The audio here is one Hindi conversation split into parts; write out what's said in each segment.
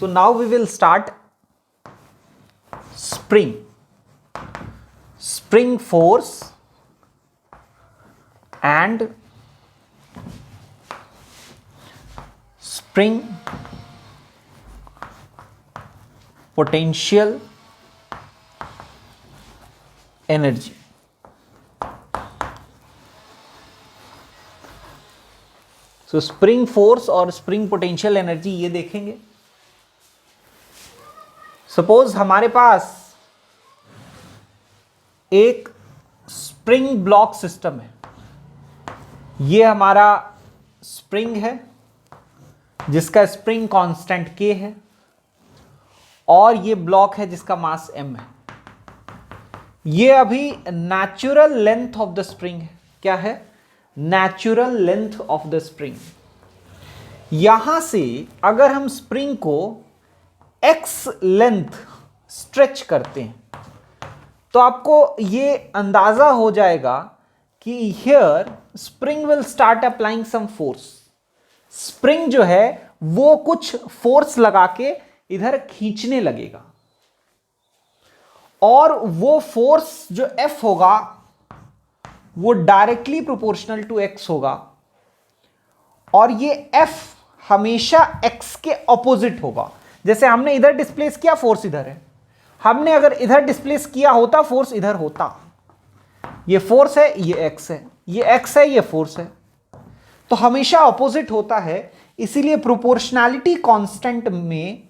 So now we will start spring force and spring potential energy. So spring force और स्प्रिंग पोटेंशियल एनर्जी ये देखेंगे. सपोज हमारे पास एक स्प्रिंग ब्लॉक सिस्टम है. ये हमारा स्प्रिंग है जिसका स्प्रिंग कांस्टेंट K है और ये ब्लॉक है जिसका मास M है. ये अभी natural length of the spring है. क्या है? Natural length of the spring. यहां से अगर हम स्प्रिंग को x लेंथ स्ट्रेच करते हैं तो आपको ये अंदाजा हो जाएगा कि here spring will start applying some force. Spring जो है वो कुछ फोर्स लगा के इधर खींचने लगेगा और वो फोर्स जो F होगा वो डायरेक्टली प्रोपोर्शनल टू x होगा और ये F हमेशा x के ऑपोजिट होगा. जैसे हमने इधर डिस्प्लेस किया, फोर्स इधर है. हमने अगर इधर डिस्प्लेस किया होता, फोर्स इधर होता. ये फोर्स है, ये x है, ये x है, ये फोर्स है. तो हमेशा ऑपोजिट होता है. इसीलिए प्रोपोर्शनैलिटी कांस्टेंट में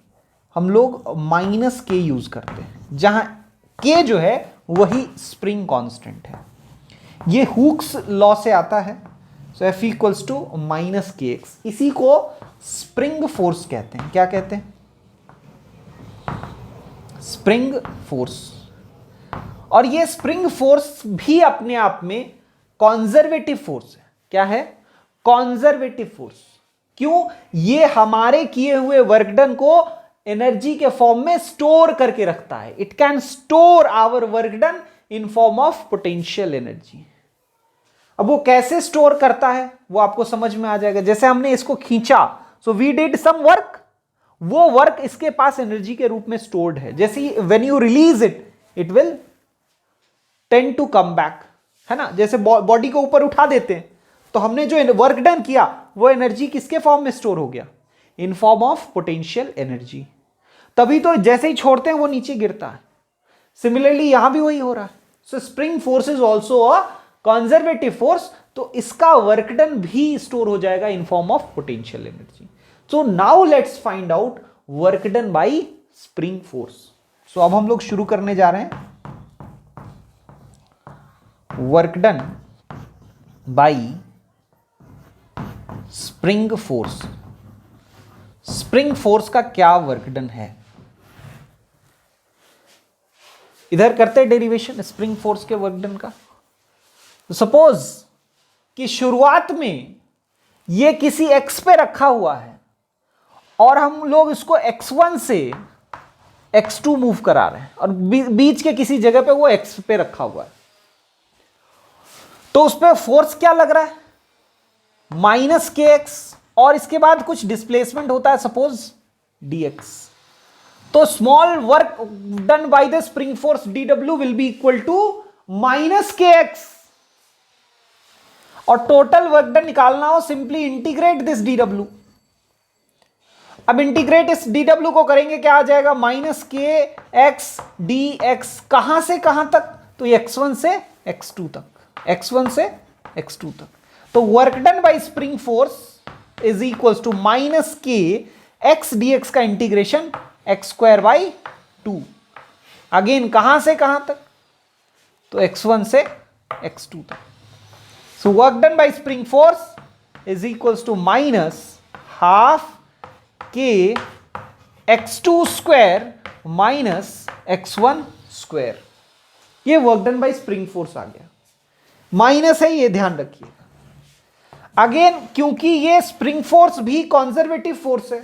हम लोग -K यूज करते हैं, जहां K जो है वही स्प्रिंग कांस्टेंट है. ये हुक्स लॉ से आता है. सो F इक्वल्स टू -kx. इसी को स्प्रिंग फोर्स कहते हैं. क्या कहते हैं? Spring force. और ये स्प्रिंग फोर्स भी अपने आप में कॉन्जर्वेटिव फोर्स है. क्या है? Conservative force. क्यों? ये हमारे किए हुए वर्क डन को एनर्जी के फॉर्म में स्टोर करके रखता है. It can store our work done in form of potential energy. अब वो कैसे स्टोर करता है वो आपको समझ में आ जाएगा. जैसे हमने इसको खींचा, so we did some work. वो वर्क इसके पास एनर्जी के रूप में स्टोर्ड है. जैसे when you release it, it will tend to come back, है ना. जैसे बॉडी को ऊपर उठा देते हैं तो हमने जो वर्क डन किया वो एनर्जी किसके फॉर्म में स्टोर हो गया? इन फॉर्म ऑफ पोटेंशियल एनर्जी. तभी तो जैसे ही छोड़ते हैं वो नीचे गिरता है. सिमिलरली यहां भी वही हो रहा है. So spring force is also a conservative force. तो इसका वर्क डन भी स्टोर हो जाएगा in form of potential energy. So now let's find out work done by spring force. So अब हम लोग शुरू करने जा रहे हैं work done by spring force. Spring force का क्या वर्क डन है? इधर करते हैं डेरिवेशन स्प्रिंग फोर्स के वर्क डन का. सपोज कि शुरुआत में ये किसी x पे रखा हुआ है और हम लोग इसको x1 से x2 मूव करा रहे हैं और बीच के किसी जगह पे वो x पे रखा हुआ है. तो उस पर फोर्स क्या लग रहा है? -kx. और इसके बाद कुछ डिस्प्लेसमेंट होता है, सपोज dx. तो small work done by the spring force dw will be equal to -kx. और टोटल वर्क डन निकालना हो, सिंपली इंटीग्रेट दिस dw. अब इंटीग्रेट इस dw को करेंगे, क्या आ जाएगा? -kx dx. कहां से कहां तक? तो x1 से x2 तक. x1 से x2 तक. तो work done by spring force is equals to -k x dx का इंटीग्रेशन x²/2. अगेन कहां से कहां तक? तो x1 से x2 तक. So work done by spring force is equals to -12 k x2² -x1². ये work done by spring force आ गया. माइनस है, ये ध्यान रखिए. अगेन क्योंकि ये स्प्रिंग फोर्स भी कंजर्वेटिव फोर्स है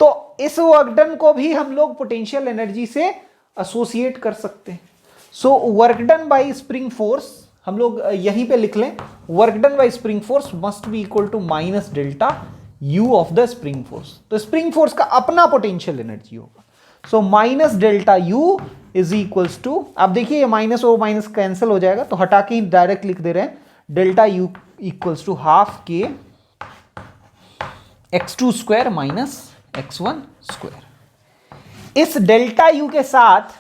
तो इस वर्क डन को भी हम लोग पोटेंशियल एनर्जी से एसोसिएट कर सकते हैं. So work done by spring force हम लोग यहीं पे लिख लें. Work done by spring force must be equal to -Δ U of the spring force. तो स्प्रिंग फोर्स का अपना पोटेंशियल एनर्जी होगा। So minus delta U is equals to, अब देखिए ये माइनस और माइनस कैंसिल हो जाएगा, तो हटा के ही डायरेक्ट लिख दे रहे हैं, delta U equals to half k x2 square minus x1 square. इस डेल्टा U के साथ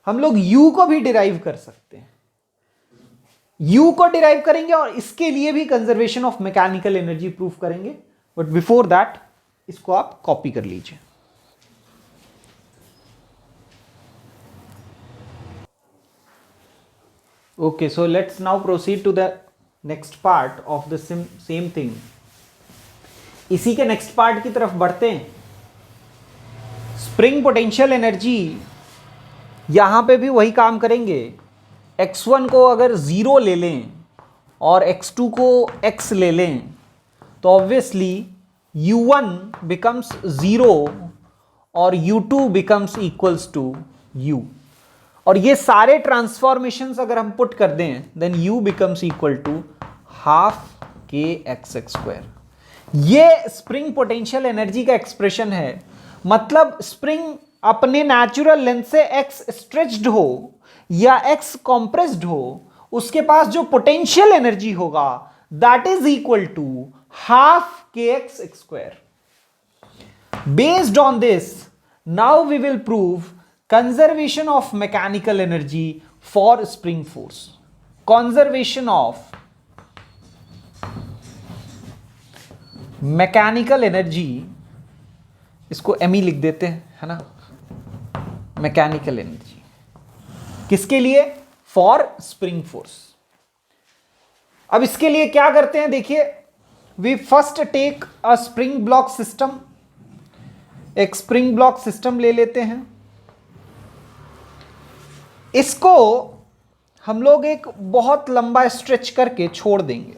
हम लोग U को भी डिराइव कर सकते हैं, U को डिराइव करेंगे और इसके लिए भी conservation of mechanical energy proof करेंगे। बट बिफोर दैट इसको आप कॉपी कर लीजिए। Okay, so let's now proceed to the next part of the same thing. इसी के नेक्स्ट पार्ट की तरफ बढ़ते हैं। स्प्रिंग पोटेंशियल एनर्जी, यहां पे भी वही काम करेंगे। x1 को अगर 0 ले लें और x2 को x ले लें तो ऑब्वियसली u1 बिकम्स 0 और u2 becomes equals to u। और ये सारे ट्रांसफॉर्मेशंस अगर हम पुट कर दें then u becomes equal to half k x square. ये स्प्रिंग पोटेंशियल एनर्जी का एक्सप्रेशन है। मतलब स्प्रिंग अपने नेचुरल लेंथ से x स्ट्रेच्ड हो या x कॉम्प्रेस्ड हो, उसके पास जो पोटेंशियल एनर्जी होगा that is equal to half k x square. Based on this now we will prove conservation of mechanical energy for spring force। conservation of mechanical energy, इसको me लिख देते हैं, है ना, mechanical energy किसके लिए? for spring force। अब इसके लिए क्या करते हैं, देखिए, we first take a spring block system। एक spring block system ले लेते हैं, इसको हम लोग एक बहुत लंबा स्ट्रेच करके छोड़ देंगे।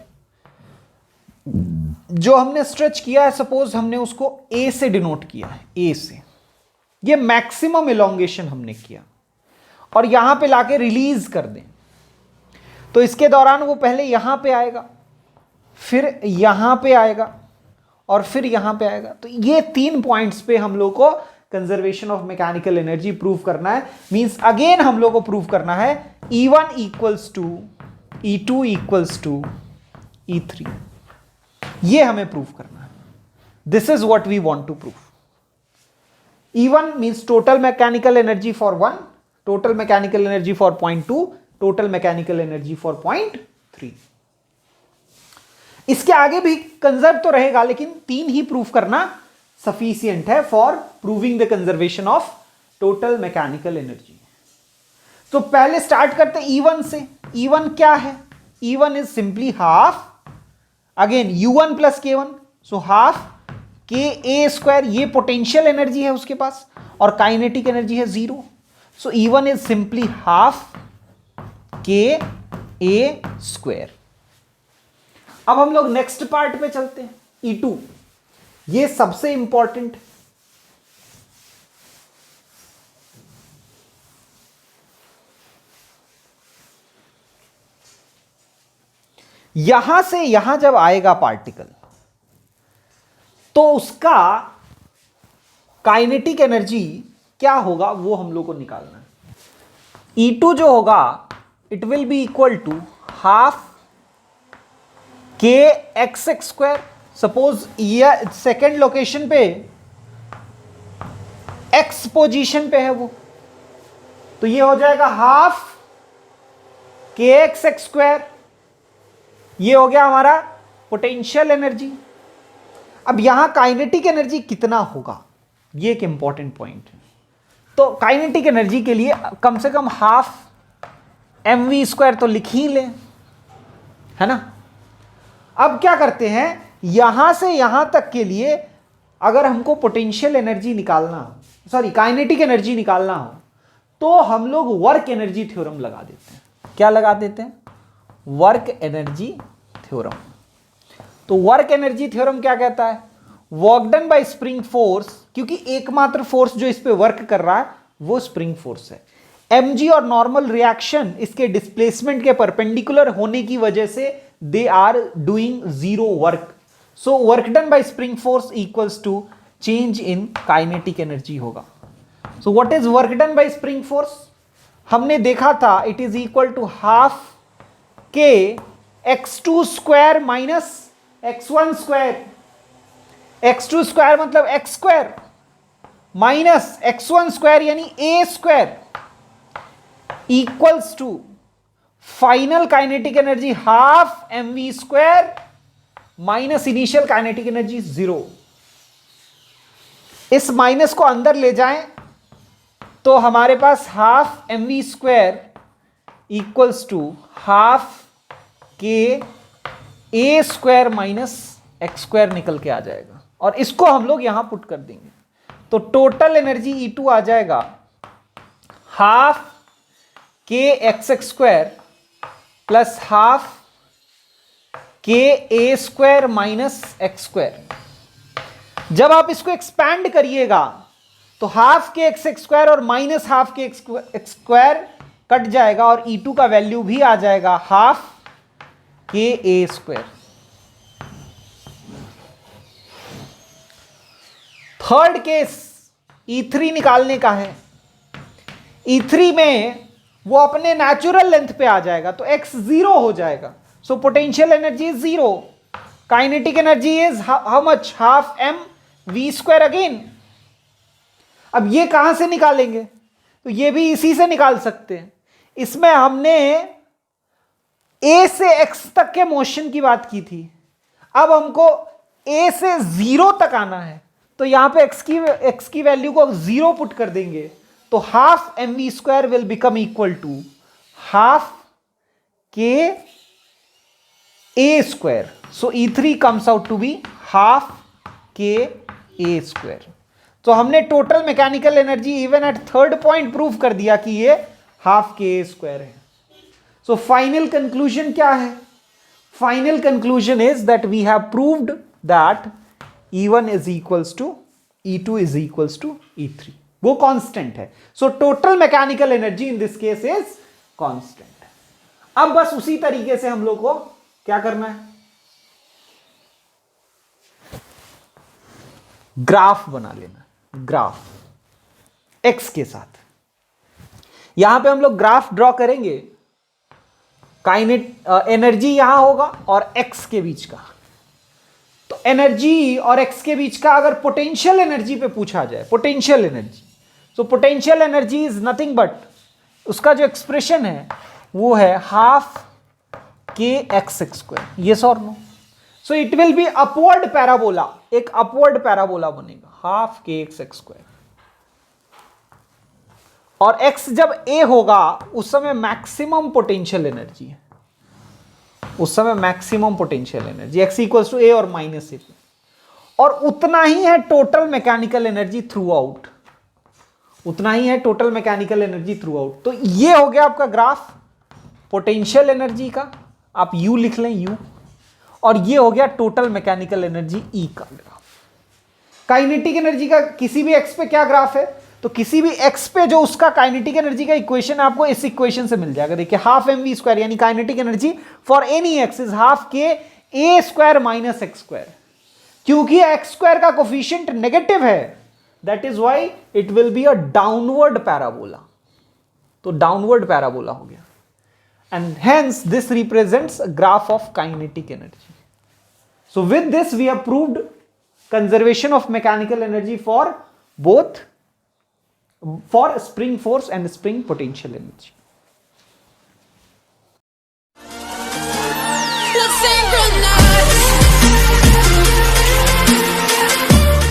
जो हमने स्ट्रेच किया है, सपोज हमने उसको ए से डिनोट किया है, ए से, ये मैक्सिमम इलोंगेशन हमने किया और यहां पे लाके रिलीज कर दें। तो इसके दौरान वो पहले यहां पे आएगा, फिर यहां पे आएगा और फिर यहां पे आएगा। तो ये 3 पॉइंट्स पे हम लोग को conservation of mechanical energy prove करना है। मींस अगेन हम लोग को प्रूव करना है E1 equals to E2 equals to E3। ये हमें प्रूव करना है। This is what we want to prove. E1 means total mechanical energy for 1, total mechanical energy for point 2, total mechanical energy for point 3। इसके आगे भी कंजर्व तो रहेगा, लेकिन 3 ही प्रूव करना सफिशिएंट है for proving the conservation of total mechanical energy. तो पहले स्टार्ट करते हैं E1 से। E1 क्या है? E1 is simply half, again U1 plus K1, so half के ए स्क्वायर। ये पोटेंशियल एनर्जी है उसके पास और काइनेटिक एनर्जी है 0। सो E1 इज सिंपली हाफ के ए स्क्वायर। अब हम लोग नेक्स्ट पार्ट पे चलते हैं, E2। ये सबसे इंपॉर्टेंट, यहां से यहां जब आएगा पार्टिकल तो उसका काइनेटिक एनर्जी क्या होगा वो हम लोग को निकालना है। E2 जो होगा it will be equal to half k x square. Suppose ये सेकेंड लोकेशन पे एक्स पोजीशन पे है वो, तो ये हो जाएगा हाफ के एक्स स्क्वायर। ये हो गया हमारा पोटेंशियल एनर्जी। अब यहां काइनेटिक एनर्जी कितना होगा, ये एक इंपॉर्टेंट पॉइंट है। तो काइनेटिक एनर्जी के लिए कम से कम हाफ mv स्क्वायर तो लिख ही लें, है ना। अब क्या करते हैं, यहां से यहां तक के लिए अगर हमको पोटेंशियल एनर्जी निकालना हो, सॉरी काइनेटिक एनर्जी निकालना हो, तो हम लोग वर्क एनर्जी थ्योरम लगा देते हैं। क्या लगा देते हैं? Work energy theorem. तो वर्क एनर्जी थ्योरम क्या कहता है? Work done by spring force, क्योंकि एकमात्र फोर्स जो इस पे वर्क कर रहा है वो स्प्रिंग फोर्स है। mg और नॉर्मल रिएक्शन इसके डिस्प्लेसमेंट के परपेंडिकुलर होने की वजह से they are doing zero work. So work done by spring force equals to change in kinetic energy होगा. So what is work done by spring force? हमने देखा था it is equal to half k x2 square minus x1 square. x2 square मतलब x square minus x1 square यानी a square equals to final kinetic energy half mv square minus initial kinetic energy 0. इस माइनस को अंदर ले जाएं तो हमारे पास half mv square equals to half k a square minus x square निकल के आ जाएगा और इसको हम लोग यहां पुट कर देंगे. तो टोटल एनर्जी E2 आ जाएगा half k x square plus half के ए स्क्वायर माइनस एक्स स्क्वायर. जब आप इसको एक्सपैंड करिएगा तो हाफ के एक्स स्क्वायर और minus half k x square cut जाएगा और E2 का वैल्यू भी आ जाएगा हाफ के ए स्क्वायर. थर्ड केस E3 निकालने का है. E3 में वो अपने नेचुरल लेंथ पे आ जाएगा तो x 0 हो जाएगा. सो potential energy is 0. Kinetic energy is how much? Half m v square again. अब ये कहां से निकालेंगे? तो ये भी इसी से निकाल सकते हैं. इसमें हमने a से x तक के मोशन की बात की थी. अब हमको a से 0 तक आना है तो यहां पे x की वैल्यू को 0 पुट कर देंगे तो half mv square will become equal to half k a square. So E3 comes out to be half k a square. तो हमने total mechanical energy even at third point prove कर दिया कि ये हाफ के a स्क्वायर है. सो फाइनल कंक्लूजन क्या है? Final conclusion is that we have proved that E1 is equals to E2 is equals to E3. वो कांस्टेंट है. So total mechanical energy in this case is constant. अब बस उसी तरीके से हम लोग को क्या करना है? ग्राफ बना लेना. ग्राफ x के साथ यहां पे हम लोग ग्राफ ड्रॉ करेंगे. काइनेट एनर्जी यहां होगा और x के बीच का. तो एनर्जी और x के बीच का अगर पोटेंशियल एनर्जी पे पूछा जाए, potential energy, so potential energy is nothing but उसका जो एक्सप्रेशन है वो है half k x square. Yes और no? So it will be upward parabola. एक अपवर्ड पैराबोला बनेगा हाफ के एक्स स्क्वायर. और x जब a होगा उस समय मैक्सिमम पोटेंशियल एनर्जी है. उस समय maximum potential energy x equals to a और माइनस a. और उतना ही है total mechanical energy throughout. उतना ही है total mechanical energy throughout. तो ये हो गया आपका ग्राफ पोटेंशियल एनर्जी का. आप u लिख लें u. और ये हो गया टोटल मैकेनिकल एनर्जी E का ग्राफ. काइनेटिक एनर्जी का किसी भी x पे क्या ग्राफ है? तो किसी भी x पे जो उसका काइनेटिक एनर्जी का इक्वेशन आपको इस इक्वेशन से मिल जाएगा. देखिए हाफ mv स्क्वायर यानी kinetic energy for any x is half k a square minus x square. क्योंकि x स्क्वायर का कोफिशिएंट नेगेटिव है that is why it will be a downward parabola. तो डाउनवर्ड पैराबोला हो गया and hence this represents graph of kinetic energy. So with this we have proved conservation of mechanical energy for both for spring force and spring potential energy.